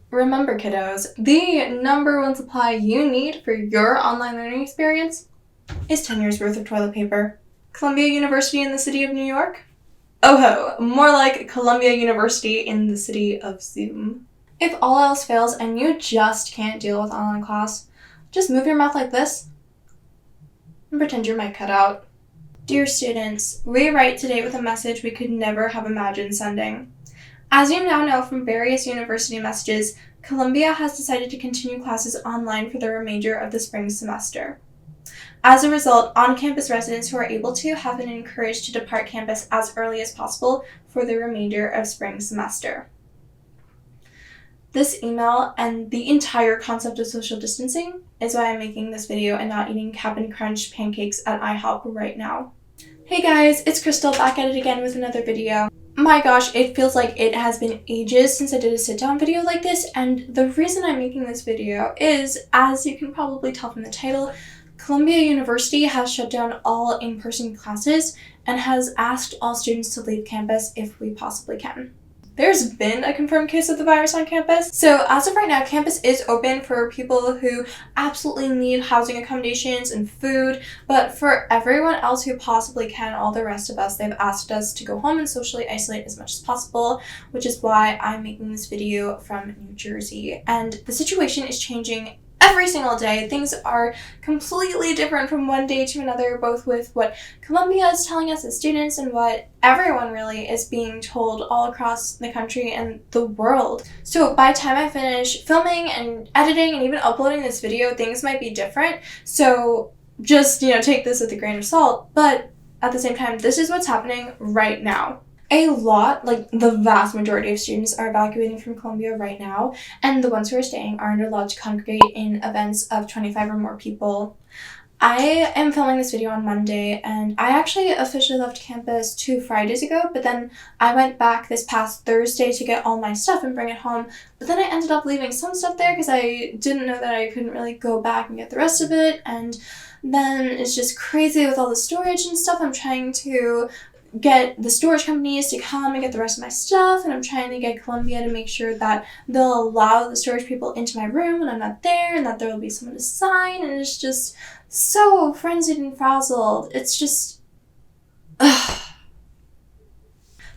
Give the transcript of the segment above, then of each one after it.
Remember, kiddos, the number one supply you need for your online learning experience is 10 years worth of toilet paper. Columbia University in the city of New York? Oh ho, more like Columbia University in the city of Zoom. If all else fails and you just can't deal with online class, just move your mouth like this and pretend your mic cut out. Dear students, we write today with a message we could never have imagined sending. As you now know from various university messages, Columbia has decided to continue classes online for the remainder of the spring semester. As a result, on-campus residents who are able to have been encouraged to depart campus as early as possible for the remainder of spring semester. This email and the entire concept of social distancing is why I'm making this video and not eating Cap'n Crunch pancakes at IHOP right now. Hey guys, it's Krystle back at it again with another video. My gosh, it feels like it has been ages since I did a sit-down video like this, and the reason I'm making this video is, as you can probably tell from the title, Columbia University has shut down all in-person classes and has asked all students to leave campus if we possibly can. There's been a confirmed case of the virus on campus, so as of right now, campus is open for people who absolutely need housing accommodations and food, but for everyone else who possibly can, all the rest of us, they've asked us to go home and socially isolate as much as possible, which is why I'm making this video from New Jersey. And the situation is changing every single day. Things are completely different from one day to another, both with what Columbia is telling us as students and what everyone really is being told all across the country and the world. So by the time I finish filming and editing and even uploading this video, things might be different. So just, take this with a grain of salt. But at the same time, this is what's happening right now. A lot, like the vast majority of students, are evacuating from Columbia right now, and the ones who are staying aren't allowed to congregate in events of 25 or more people. I am filming this video on Monday, and I actually officially left campus 2 Fridays ago, but then I went back this past Thursday to get all my stuff and bring it home, but then I ended up leaving some stuff there because I didn't know that I couldn't really go back and get the rest of it, and then it's just crazy with all the storage and stuff. I'm trying to get the storage companies to come and get the rest of my stuff, and I'm trying to get Columbia to make sure that they'll allow the storage people into my room when I'm not there, and that there will be someone to sign, and it's just so frenzied and frazzled. It's just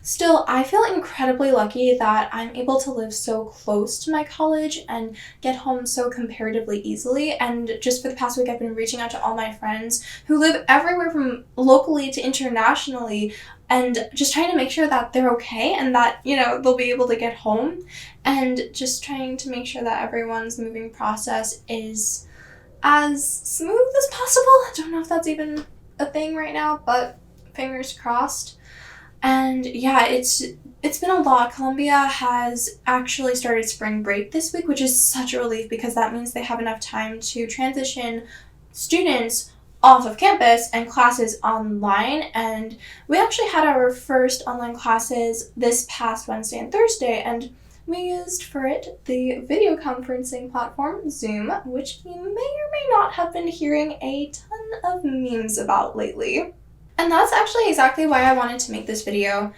Still, I feel incredibly lucky that I'm able to live so close to my college and get home so comparatively easily. And just for the past week, I've been reaching out to all my friends who live everywhere from locally to internationally and just trying to make sure that they're okay and that, they'll be able to get home, and just trying to make sure that everyone's moving process is as smooth as possible. I don't know if that's even a thing right now, but fingers crossed. And yeah, it's been a lot. Columbia has actually started spring break this week, which is such a relief because that means they have enough time to transition students off of campus and classes online. And we actually had our first online classes this past Wednesday and Thursday, and we used for it the video conferencing platform Zoom, which you may or may not have been hearing a ton of memes about lately. And that's actually exactly why I wanted to make this video.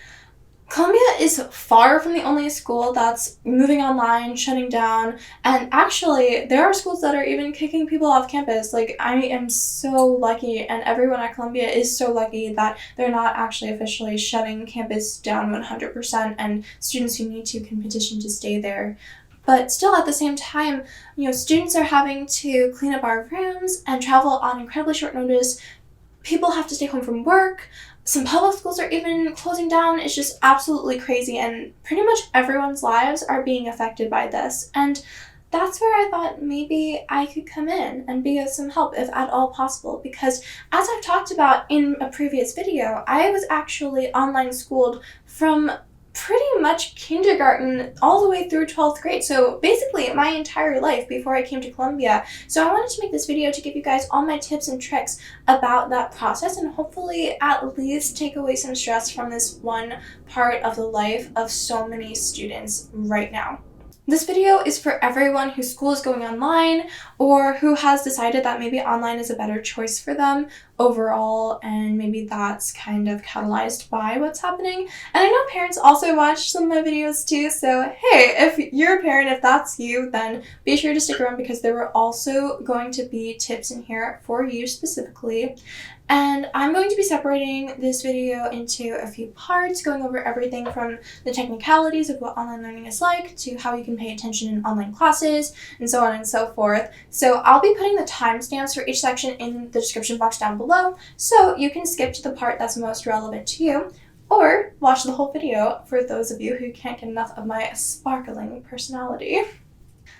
Columbia is far from the only school that's moving online, shutting down, and actually there are schools that are even kicking people off campus. Like, I am so lucky, and everyone at Columbia is so lucky that they're not actually officially shutting campus down 100%, and students who need to can petition to stay there. But still, at the same time, students are having to clean up our rooms and travel on incredibly short notice. People have to stay home from work. Some public schools are even closing down. It's just absolutely crazy, and pretty much everyone's lives are being affected by this. And that's where I thought maybe I could come in and be of some help if at all possible, because as I've talked about in a previous video, I was actually online schooled from pretty much kindergarten all the way through 12th grade. So basically my entire life before I came to Columbia. So I wanted to make this video to give you guys all my tips and tricks about that process and hopefully at least take away some stress from this one part of the life of so many students right now. This video is for everyone whose school is going online or who has decided that maybe online is a better choice for them, overall, and maybe that's kind of catalyzed by what's happening. And I know parents also watch some of my videos too, so hey, if you're a parent, if that's you, then be sure to stick around because there are also going to be tips in here for you specifically. And I'm going to be separating this video into a few parts, going over everything from the technicalities of what online learning is like to how you can pay attention in online classes and so on and so forth. So I'll be putting the timestamps for each section in the description box down below, so you can skip to the part that's most relevant to you, or watch the whole video for those of you who can't get enough of my sparkling personality.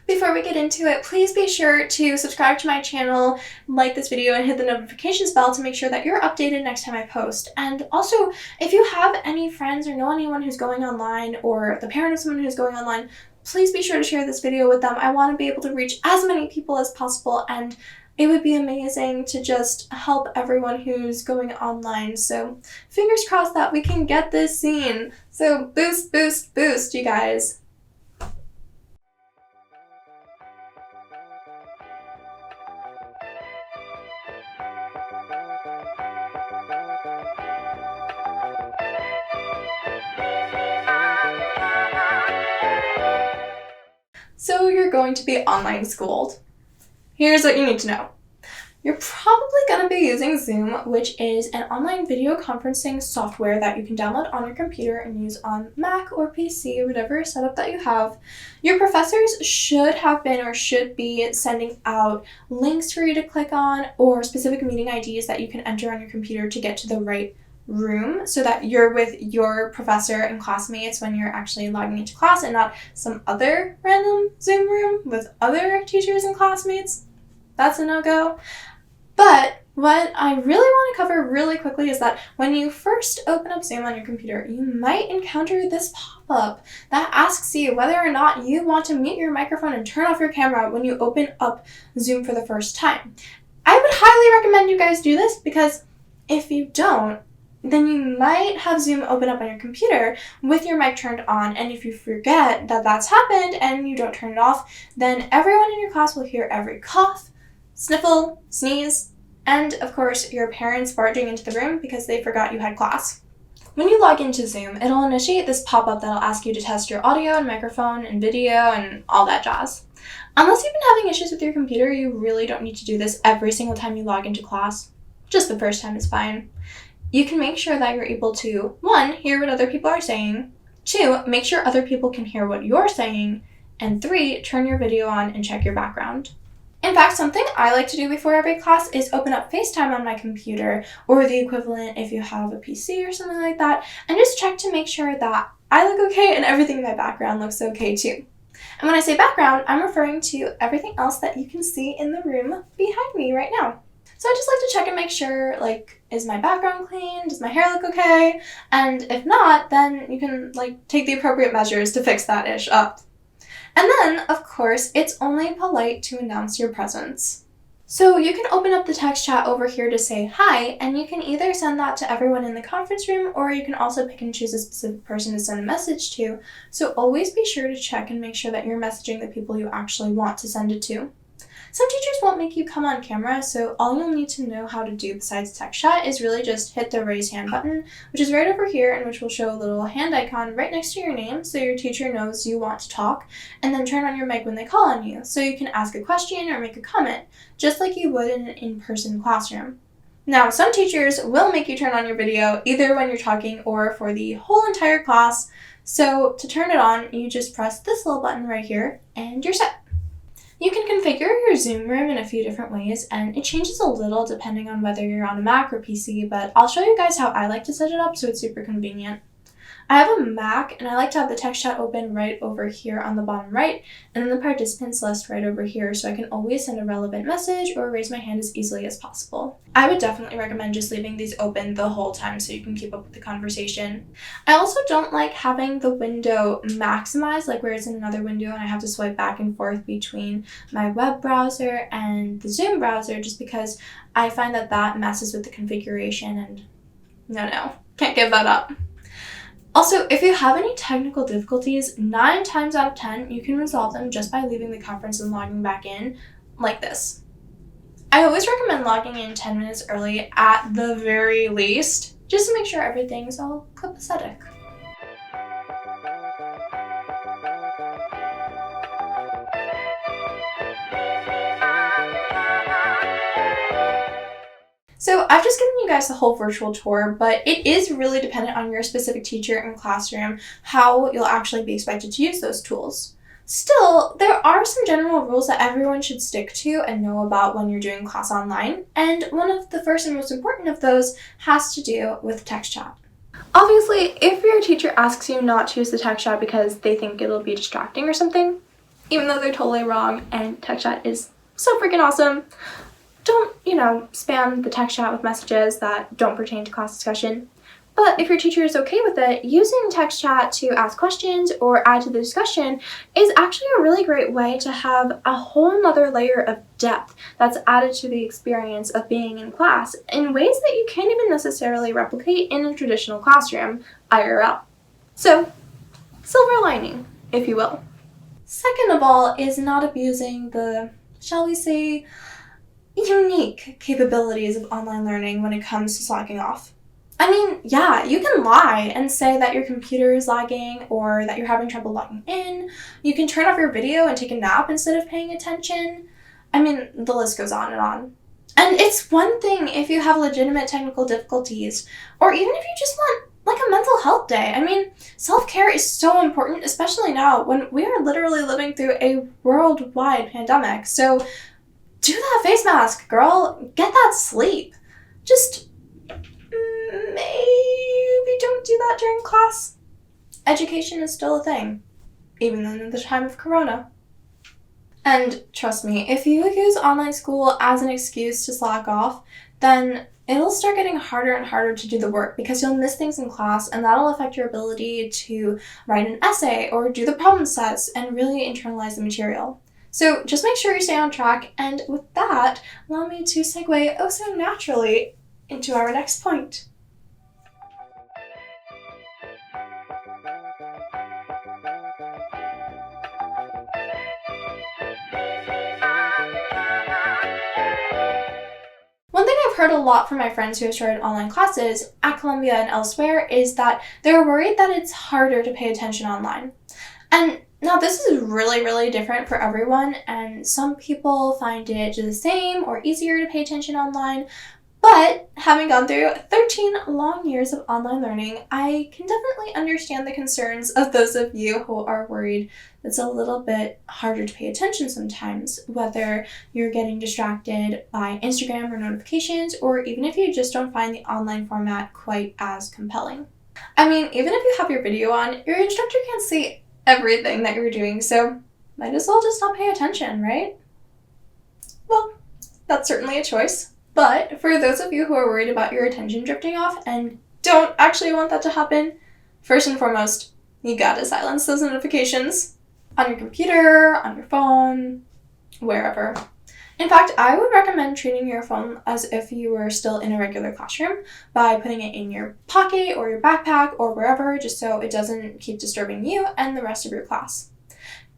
Before we get into it, please be sure to subscribe to my channel, like this video, and hit the notifications bell to make sure that you're updated next time I post. And also, if you have any friends or know anyone who's going online, or the parent of someone who's going online, please be sure to share this video with them. I want to be able to reach as many people as possible, and it would be amazing to just help everyone who's going online. So fingers crossed that we can get this seen. So boost, boost, boost, you guys. So you're going to be online schooled. Here's what you need to know. You're probably going to be using Zoom, which is an online video conferencing software that you can download on your computer and use on Mac or PC or whatever setup that you have. Your professors should have been or should be sending out links for you to click on, or specific meeting IDs that you can enter on your computer to get to the right room, so that you're with your professor and classmates when you're actually logging into class and not some other random Zoom room with other teachers and classmates. That's a no-go. But what I really want to cover really quickly is that when you first open up Zoom on your computer, you might encounter this pop-up that asks you whether or not you want to mute your microphone and turn off your camera when you open up Zoom for the first time. I would highly recommend you guys do this, because if you don't, then you might have Zoom open up on your computer with your mic turned on, and if you forget that that's happened and you don't turn it off, then everyone in your class will hear every cough, sniffle, sneeze, and of course your parents barging into the room because they forgot you had class. When you log into Zoom, it'll initiate this pop-up that'll ask you to test your audio and microphone and video and all that jazz. Unless you've been having issues with your computer, you really don't need to do this every single time you log into class. Just the first time is fine. You can make sure that you're able to, 1, hear what other people are saying, 2, make sure other people can hear what you're saying, and 3, turn your video on and check your background. In fact, something I like to do before every class is open up FaceTime on my computer, or the equivalent if you have a PC or something like that, and just check to make sure that I look okay and everything in my background looks okay too. And when I say background, I'm referring to everything else that you can see in the room behind me right now. So I just like to check and make sure, like, is my background clean? Does my hair look okay? And if not, then you can, take the appropriate measures to fix that ish up. And then, of course, it's only polite to announce your presence. So you can open up the text chat over here to say hi, and you can either send that to everyone in the conference room, or you can also pick and choose a specific person to send a message to. So always be sure to check and make sure that you're messaging the people you actually want to send it to. Some teachers won't make you come on camera, so all you'll need to know how to do besides text chat is really just hit the raise hand button, which is right over here and which will show a little hand icon right next to your name so your teacher knows you want to talk, and then turn on your mic when they call on you so you can ask a question or make a comment, just like you would in an in-person classroom. Now, some teachers will make you turn on your video either when you're talking or for the whole entire class, so to turn it on, you just press this little button right here and you're set. You can configure your Zoom room in a few different ways, and it changes a little depending on whether you're on a Mac or PC, but I'll show you guys how I like to set it up so it's super convenient. I have a Mac, and I like to have the text chat open right over here on the bottom right, and then the participants list right over here so I can always send a relevant message or raise my hand as easily as possible. I would definitely recommend just leaving these open the whole time so you can keep up with the conversation. I also don't like having the window maximized, like where it's in another window and I have to swipe back and forth between my web browser and the Zoom browser, just because I find that that messes with the configuration, and no, can't give that up. Also, if you have any technical difficulties, 9 times out of 10, you can resolve them just by leaving the conference and logging back in, like this. I always recommend logging in 10 minutes early at the very least, just to make sure everything's all copacetic. So I've just given you guys the whole virtual tour, but it is really dependent on your specific teacher and classroom how you'll actually be expected to use those tools. Still, there are some general rules that everyone should stick to and know about when you're doing class online, and one of the first and most important of those has to do with text chat. Obviously, if your teacher asks you not to use the text chat because they think it'll be distracting or something, even though they're totally wrong and text chat is so freaking awesome, don't, spam the text chat with messages that don't pertain to class discussion. But if your teacher is okay with it, using text chat to ask questions or add to the discussion is actually a really great way to have a whole nother layer of depth that's added to the experience of being in class in ways that you can't even necessarily replicate in a traditional classroom, IRL. So, silver lining, if you will. Second of all is not abusing the, shall we say, unique capabilities of online learning when it comes to slacking off. I mean, yeah, you can lie and say that your computer is lagging or that you're having trouble logging in. You can turn off your video and take a nap instead of paying attention. I mean, the list goes on and on. And it's one thing if you have legitimate technical difficulties, or even if you just want like a mental health day. I mean, self-care is so important, especially now when we are literally living through a worldwide pandemic. So do that face mask, girl. Get that sleep. Just maybe don't do that during class. Education is still a thing, even in the time of Corona. And trust me, if you use online school as an excuse to slack off, then it'll start getting harder and harder to do the work because you'll miss things in class, and that'll affect your ability to write an essay or do the problem sets and really internalize the material. So just make sure you stay on track, and with that, allow me to segue oh so naturally into our next point. One thing I've heard a lot from my friends who have started online classes at Columbia and elsewhere is that they're worried that it's harder to pay attention online. And now this is really, really different for everyone, and some people find it the same or easier to pay attention online. But having gone through 13 long years of online learning, I can definitely understand the concerns of those of you who are worried it's a little bit harder to pay attention sometimes, whether you're getting distracted by Instagram or notifications, or even if you just don't find the online format quite as compelling. I mean, even if you have your video on, your instructor can't see everything that you're doing, so might as well just not pay attention, right? Well, that's certainly a choice. But for those of you who are worried about your attention drifting off and don't actually want that to happen, first and foremost, you gotta silence those notifications on your computer, on your phone, wherever. In fact, I would recommend treating your phone as if you were still in a regular classroom by putting it in your pocket or your backpack or wherever, just so it doesn't keep disturbing you and the rest of your class.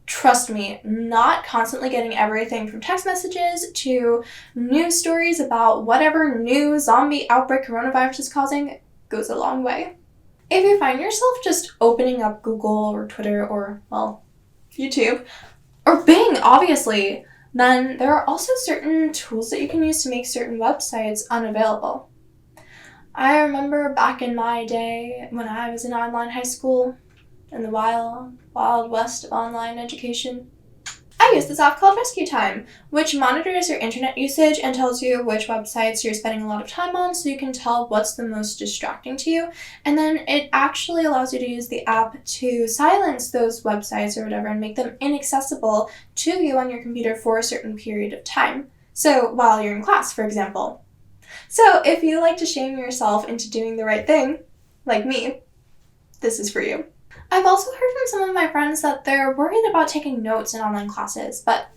Trust me, not constantly getting everything from text messages to news stories about whatever new zombie outbreak coronavirus is causing goes a long way. If you find yourself just opening up Google or Twitter or, well, YouTube, or Bing, obviously, then there are also certain tools that you can use to make certain websites unavailable. I remember back in my day when I was in online high school, in the wild west of online education, I use this app called Rescue Time, which monitors your internet usage and tells you which websites you're spending a lot of time on so you can tell what's the most distracting to you. And then it actually allows you to use the app to silence those websites or whatever and make them inaccessible to you on your computer for a certain period of time. So while you're in class, for example. So if you like to shame yourself into doing the right thing, like me, this is for you. I've also heard from some of my friends that they're worried about taking notes in online classes, but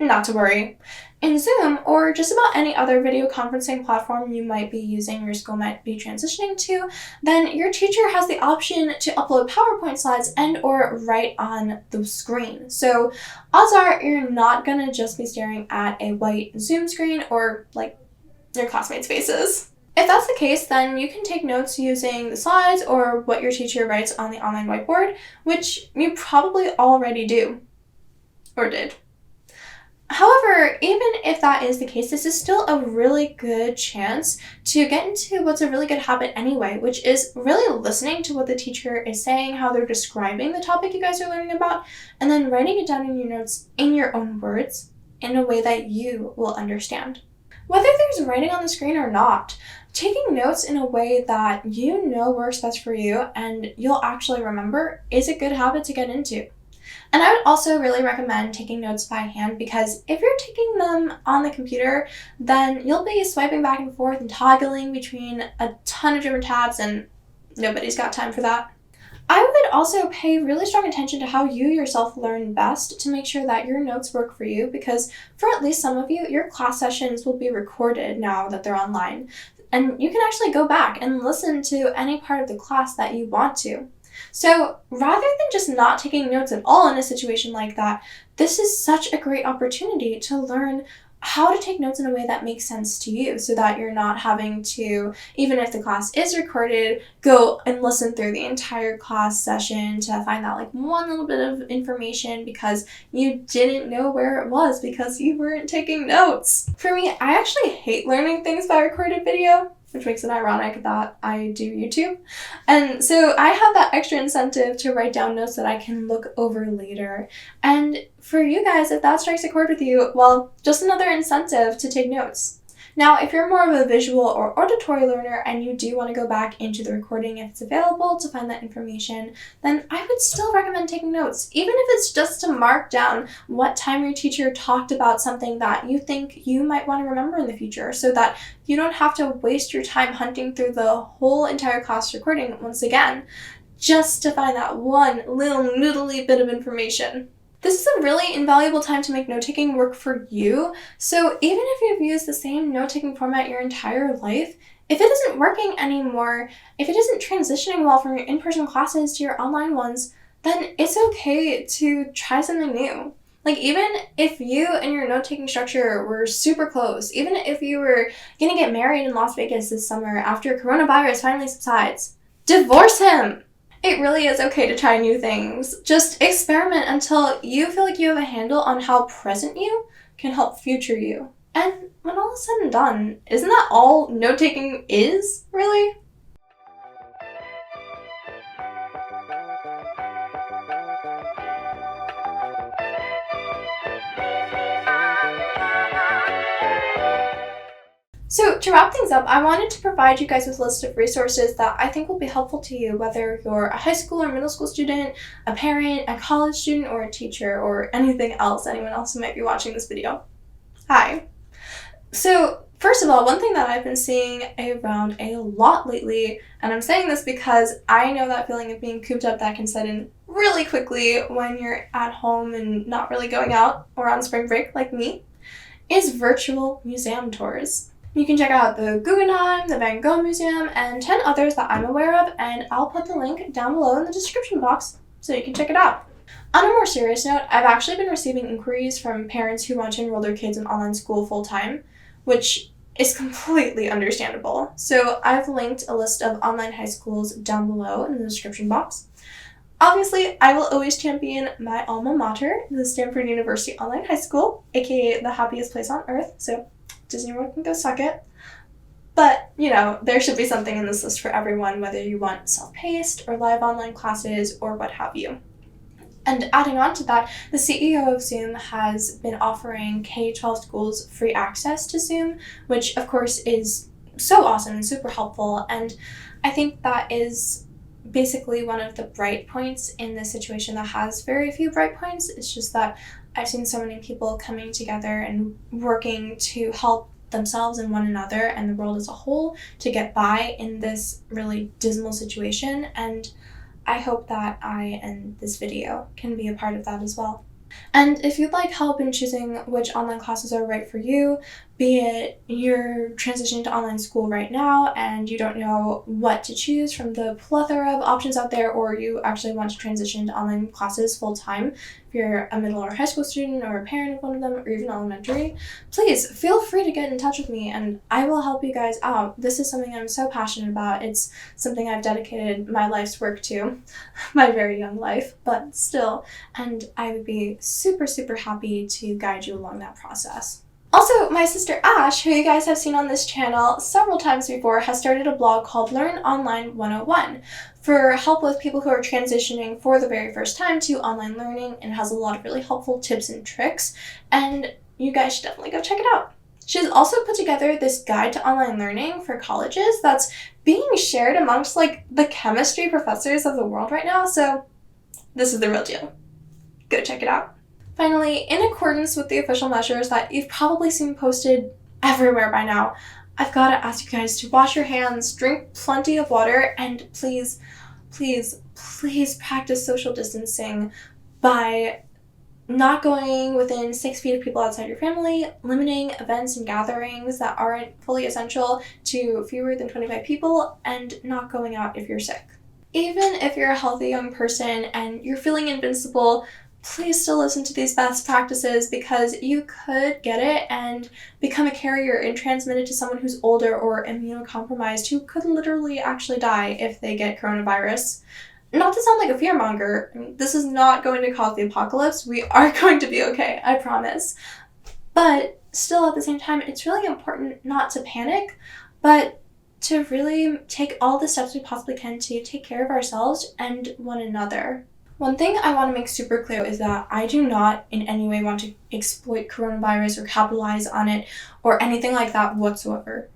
Not to worry. In Zoom, or just about any other video conferencing platform you might be using, your school might be transitioning to, then your teacher has the option to upload PowerPoint slides and or write on the screen. So odds are you're not gonna just be staring at a white Zoom screen or like your classmates' faces. If that's the case, then you can take notes using the slides or what your teacher writes on the online whiteboard, which you probably already do, or did. However, even if that is the case, this is still a really good chance to get into what's a really good habit anyway, which is really listening to what the teacher is saying, how they're describing the topic you guys are learning about, and then writing it down in your notes in your own words in a way that you will understand. Whether there's writing on the screen or not, taking notes in a way that you know works best for you and you'll actually remember is a good habit to get into. And I would also really recommend taking notes by hand, because if you're taking them on the computer, then you'll be swiping back and forth and toggling between a ton of different tabs, and nobody's got time for that. I would also pay really strong attention to how you yourself learn best to make sure that your notes work for you, because for at least some of you, your class sessions will be recorded now that they're online. And you can actually go back and listen to any part of the class that you want to. So rather than just not taking notes at all in a situation like that, this is such a great opportunity to learn how to take notes in a way that makes sense to you, so that you're not having to, even if the class is recorded, go and listen through the entire class session to find that like one little bit of information because you didn't know where it was because you weren't taking notes. For me, I actually hate learning things by recorded video, which makes it ironic that I do YouTube. And so I have that extra incentive to write down notes that I can look over later. And for you guys, if that strikes a chord with you, well, just another incentive to take notes. Now, if you're more of a visual or auditory learner and you do want to go back into the recording if it's available to find that information, then I would still recommend taking notes, even if it's just to mark down what time your teacher talked about something that you think you might want to remember in the future, so that you don't have to waste your time hunting through the whole entire class recording once again, just to find that one little noodly bit of information. This is a really invaluable time to make note-taking work for you, so even if you've used the same note-taking format your entire life, if it isn't working anymore, if it isn't transitioning well from your in-person classes to your online ones, then it's okay to try something new. Like, even if you and your note-taking structure were super close, even if you were gonna get married in Las Vegas this summer after coronavirus finally subsides, divorce him! It really is okay to try new things. Just experiment until you feel like you have a handle on how present you can help future you. And when all is said and done, isn't that all note-taking is, really? So to wrap things up, I wanted to provide you guys with a list of resources that I think will be helpful to you, whether you're a high school or middle school student, a parent, a college student, or a teacher, or anything else, anyone else who might be watching this video. Hi. So first of all, one thing that I've been seeing around a lot lately, and I'm saying this because I know that feeling of being cooped up that can set in really quickly when you're at home and not really going out or on spring break like me, is virtual museum tours. You can check out the Guggenheim, the Van Gogh Museum, and 10 others that I'm aware of, and I'll put the link down below in the description box so you can check it out. On a more serious note, I've actually been receiving inquiries from parents who want to enroll their kids in online school full-time, which is completely understandable. So I've linked a list of online high schools down below in the description box. Obviously, I will always champion my alma mater, the Stanford University Online High School, aka the happiest place on earth, so Disney World can go suck it. But, you know, there should be something in this list for everyone, whether you want self-paced or live online classes or what have you. And adding on to that, the CEO of Zoom has been offering K-12 schools free access to Zoom, which of course is so awesome and super helpful. And I think that is basically one of the bright points in this situation that has very few bright points. It's just that I've seen so many people coming together and working to help themselves and one another and the world as a whole to get by in this really dismal situation. And I hope that I and this video can be a part of that as well. And if you'd like help in choosing which online classes are right for you, be it you're transitioning to online school right now and you don't know what to choose from the plethora of options out there, or you actually want to transition to online classes full time, if you're a middle or high school student or a parent of one of them, or even elementary, please feel free to get in touch with me and I will help you guys out. This is something I'm so passionate about. It's something I've dedicated my life's work to, my very young life, but still, and I would be super, super happy to guide you along that process. Also, my sister Ash, who you guys have seen on this channel several times before, has started a blog called Learn Online 101 for help with people who are transitioning for the very first time to online learning, and has a lot of really helpful tips and tricks, and you guys should definitely go check it out. She's also put together this guide to online learning for colleges that's being shared amongst like the chemistry professors of the world right now, so this is the real deal. Go check it out. Finally, in accordance with the official measures that you've probably seen posted everywhere by now, I've got to ask you guys to wash your hands, drink plenty of water, and please, please, please practice social distancing by not going within 6 feet of people outside your family, limiting events and gatherings that aren't fully essential to fewer than 25 people, and not going out if you're sick. Even if you're a healthy young person and you're feeling invincible, please still listen to these best practices, because you could get it and become a carrier and transmit it to someone who's older or immunocompromised, who could literally actually die if they get coronavirus. Not to sound like a fearmonger, this is not going to cause the apocalypse. We are going to be okay, I promise. But still, at the same time, it's really important not to panic, but to really take all the steps we possibly can to take care of ourselves and one another. One thing I want to make super clear is that I do not in any way want to exploit coronavirus or capitalize on it or anything like that whatsoever.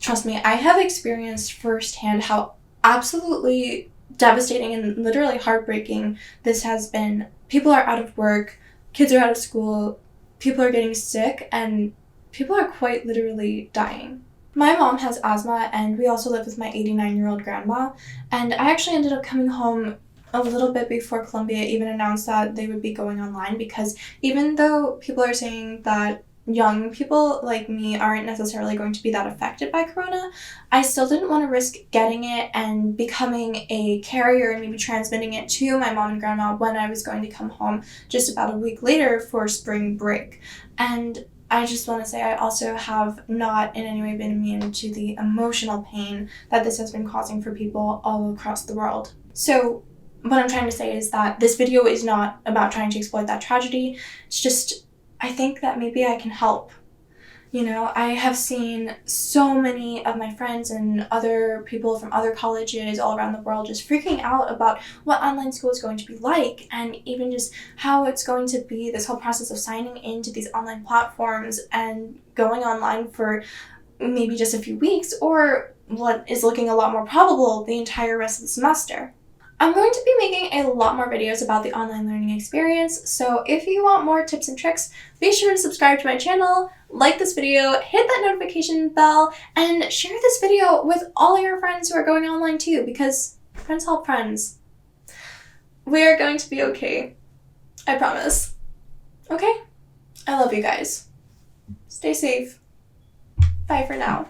Trust me, I have experienced firsthand how absolutely devastating and literally heartbreaking this has been. People are out of work, kids are out of school, people are getting sick, and people are quite literally dying. My mom has asthma, and we also live with my 89-year-old grandma, and I actually ended up coming home a little bit before Columbia even announced that they would be going online, because even though people are saying that young people like me aren't necessarily going to be that affected by corona, I still didn't want to risk getting it and becoming a carrier and maybe transmitting it to my mom and grandma when I was going to come home just about a week later for spring break. And I just want to say I also have not in any way been immune to the emotional pain that this has been causing for people all across the world. So what I'm trying to say is that this video is not about trying to exploit that tragedy. It's just, I think that maybe I can help. You know, I have seen so many of my friends and other people from other colleges all around the world just freaking out about what online school is going to be like, and even just how it's going to be, this whole process of signing into these online platforms and going online for maybe just a few weeks, or what is looking a lot more probable, the entire rest of the semester. I'm going to be making a lot more videos about the online learning experience, so if you want more tips and tricks, be sure to subscribe to my channel, like this video, hit that notification bell, and share this video with all your friends who are going online too, because friends help friends. We are going to be okay. I promise. Okay? I love you guys. Stay safe. Bye for now.